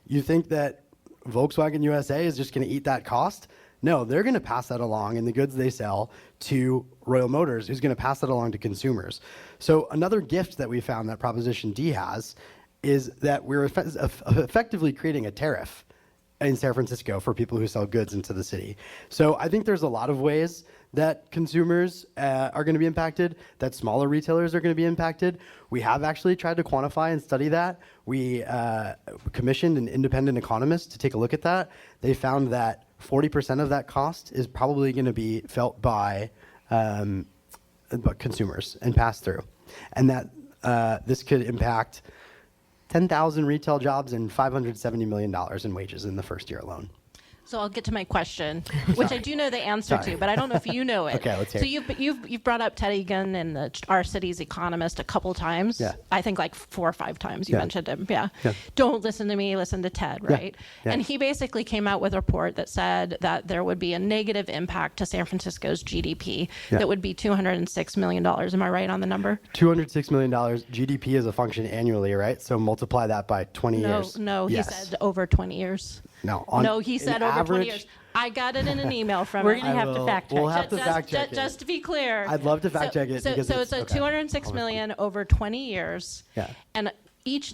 You think that Volkswagen USA is just going to eat that cost? No, they're going to pass that along in the goods they sell to Royal Motors, who's going to pass that along to consumers. So another gift that we found that Proposition D has is that we're effectively creating a tariff in San Francisco for people who sell goods into the city. So I think there's a lot of ways that consumers are going to be impacted, that smaller retailers are going to be impacted. We have actually tried to quantify and study that. We commissioned an independent economist to take a look at that. They found that 40% of that cost is probably going to be felt by consumers and pass through. And that this could impact 10,000 retail jobs and $570 million in wages in the first year alone. So I'll get to my question, which I do know the answer to, but I don't know if you know it. Okay, let's hear it. So you've brought up Ted Egan and our city's economist a couple times. Yeah. I think like 4 or 5 times you mentioned him. Yeah. Yeah. Don't listen to me, listen to Ted, right? Yeah. And he basically came out with a report that said that there would be a negative impact to San Francisco's GDP that would be $206 million. Am I right on the number? $206 million. GDP is a function annually, right? So multiply that by 20 years. No, Yes. he said over 20 years. No, He said over 20 years. I got it in an email from We're him. going to have to fact check. We'll have to fact check it. Just to be clear. I'd love to fact check it. So because it's a okay. $206 million over 20 years. Yeah. And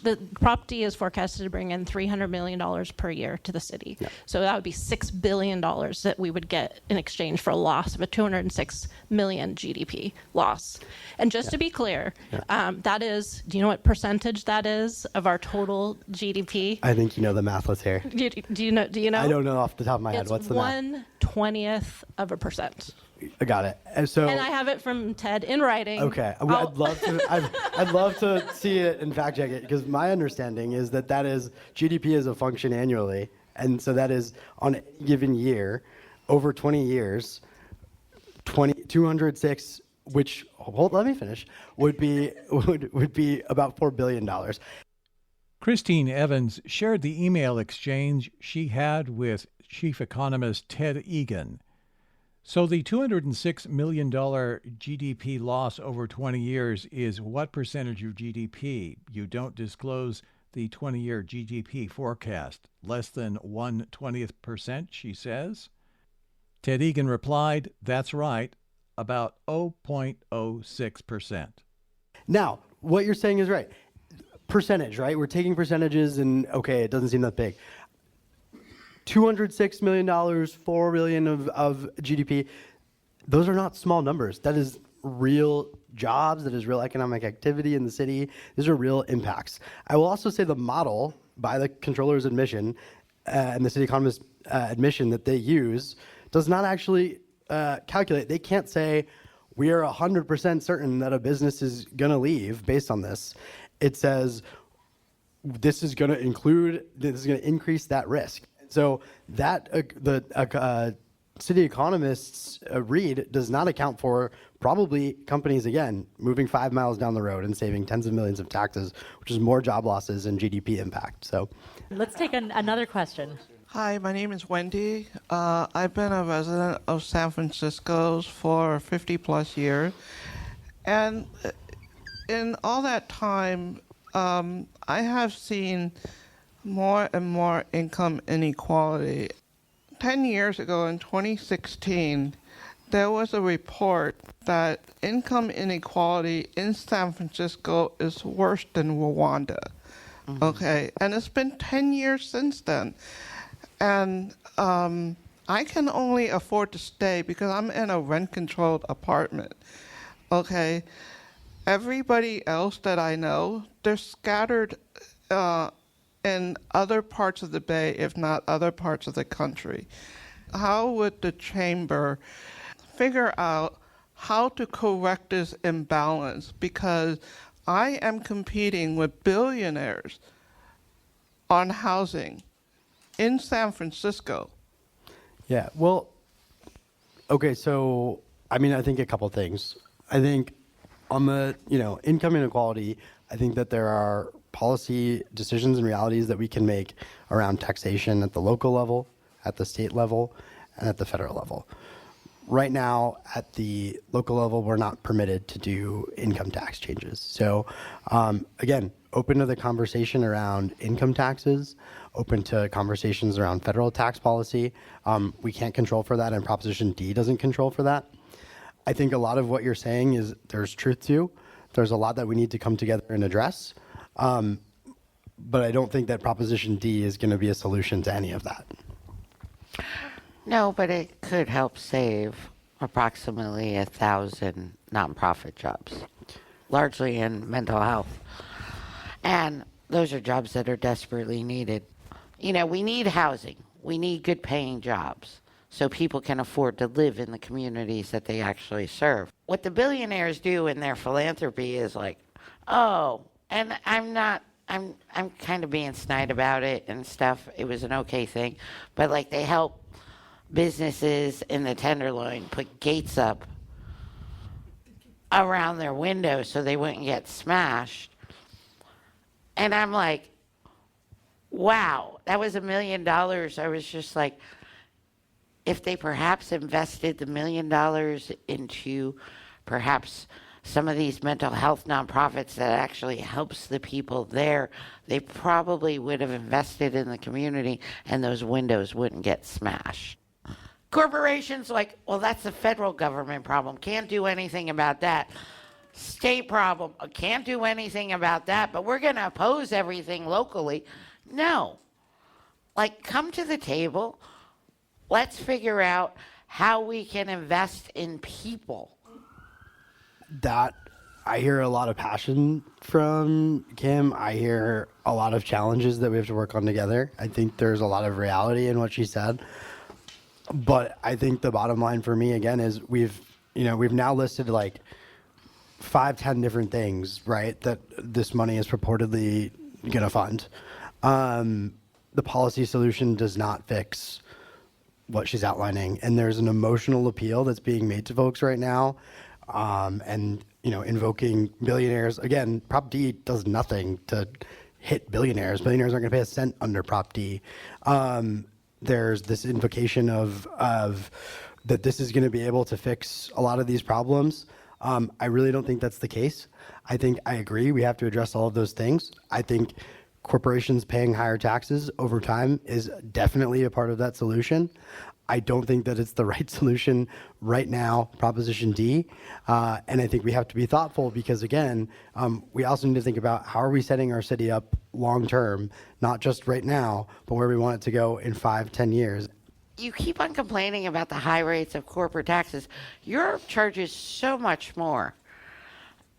the property is forecasted to bring in $300 million per year to the city. Yeah. So that would be $6 billion that we would get in exchange for a loss of a $206 million GDP loss. And just to be clear, that is, do you know what percentage that is of our total GDP? I think you know the math. Let's hear. Do you know? I don't know off the top of my head. It's What's the math? 1/20th of a percent. I got it. And so. And I have it from Ted in writing. Okay, I'd love to. I'd love to see it and fact check it because my understanding is that is GDP is a function annually, and so that is on a given year, over 20 years, 206, which let me finish, would be about $4 billion. Christine Evans shared the email exchange she had with chief economist Ted Egan. So the $206 million GDP loss over 20 years is what percentage of GDP? You don't disclose the 20-year GDP forecast. Less than 1/20th%, she says. Ted Egan replied, that's right, about 0.06%. Now, what you're saying is right. Percentage, right? We're taking percentages and, okay, it doesn't seem that big. $206 million, $4 billion of GDP. Those are not small numbers. That is real jobs. That is real economic activity in the city. These are real impacts. I will also say the model by the controller's admission and the city economist's admission that they use does not actually calculate. They can't say we are 100% certain that a business is going to leave based on this. It says this is going to increase that risk. So that the city economist's read does not account for probably companies, again, moving 5 miles down the road and saving tens of millions of taxes, which is more job losses and GDP impact. So Let's take another question. Hi, my name is Wendy. I've been a resident of San Francisco for 50 plus years. And in all that time, I have seen more and more income inequality. 10 years ago in 2016, there was a report that income inequality in San Francisco is worse than Rwanda. Okay, and it's been 10 years since then. And I can only afford to stay because I'm in a rent-controlled apartment. Okay, everybody else that I know, they're scattered in other parts of the Bay, if not other parts of the country. How would the chamber figure out how to correct this imbalance? Because I am competing with billionaires on housing in San Francisco. yeah, well, okay, so I think a couple things. I think On the income inequality, I think that there are policy decisions and realities that we can make around taxation at the local level, at the state level, and at the federal level. Right now, at the local level, we're not permitted to do income tax changes. So, again, open to the conversation around income taxes, open to conversations around federal tax policy. We can't control for that, and Proposition D doesn't control for that. I think a lot of what you're saying is there's truth to. There's a lot that we need to come together and address. But I don't think that Proposition D is going to be a solution to any of that. No, but it could help save approximately 1,000 nonprofit jobs, largely in mental health. And those are jobs that are desperately needed. We need housing. We need good paying jobs so people can afford to live in the communities that they actually serve. What the billionaires do in their philanthropy is like, and I'm kind of being snide about it and stuff. It was an okay thing. But like they help businesses in the Tenderloin put gates up around their windows so they wouldn't get smashed. And I'm like, wow, that was $1 million. I was just like, if they perhaps invested the $1 million into perhaps some of these mental health nonprofits that actually helps the people there, they probably would have invested in the community and those windows wouldn't get smashed. Corporations like, well, that's the federal government problem. Can't do anything about that. State problem. Can't do anything about that, but we're going to oppose everything locally. No. Like, come to the table. Let's figure out how we can invest in people. That I hear a lot of passion from Kim. I hear a lot of challenges that we have to work on together. I think there's a lot of reality in what she said. But I think the bottom line for me again is we've now listed like 5-10 different things, right, that this money is purportedly going to fund. The policy solution does not fix what she's outlining, and there's an emotional appeal that's being made to folks right now, and invoking billionaires. Again, Prop D does nothing to hit billionaires. Billionaires aren't going to pay a cent under Prop D. There's this invocation of that this is going to be able to fix a lot of these problems. I really don't think that's the case. I agree we have to address all of those things. I think corporations paying higher taxes over time is definitely a part of that solution. I don't think that it's the right solution right now, Proposition D. And I think we have to be thoughtful because, again, we also need to think about how are we setting our city up long term, not just right now, but where we want it to go in 5-10 years. You keep on complaining about the high rates of corporate taxes. Europe charges so much more.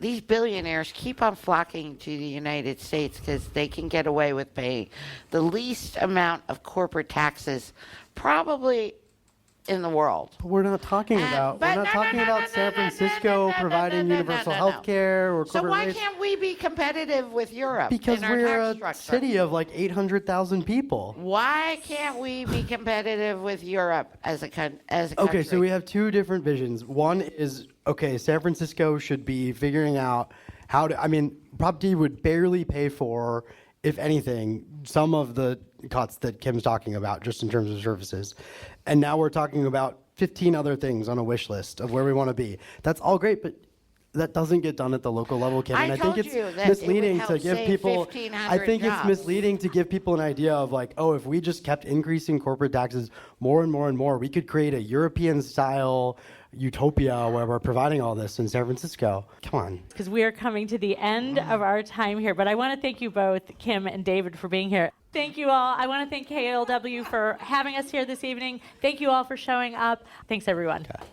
These billionaires keep on flocking to the United States because they can get away with paying the least amount of corporate taxes probably in the world. But we're not talking about San Francisco providing universal health care or so corporate why rates. Can't we be competitive with Europe? Because in our we're tax a structure? city of like 800,000 people. Why can't we be competitive with Europe as a country? Okay, so we have two different visions. One is, San Francisco should be figuring out how to, Prop D would barely pay for, if anything, some of the cuts that Kim's talking about, just in terms of services. And now we're talking about 15 other things on a wish list of where we want to be. That's all great, but that doesn't get done at the local level, Kim. And I think it's misleading to give people. I think it's misleading to give people an idea of like, if we just kept increasing corporate taxes more and more and more, we could create a European-style utopia where we're providing all this in San Francisco. Come on. Because we are coming to the end of our time here, but I want to thank you both, Kim and David, for being here. Thank you all. I want to thank KALW for having us here this evening. Thank you all for showing up. Thanks, everyone. Okay.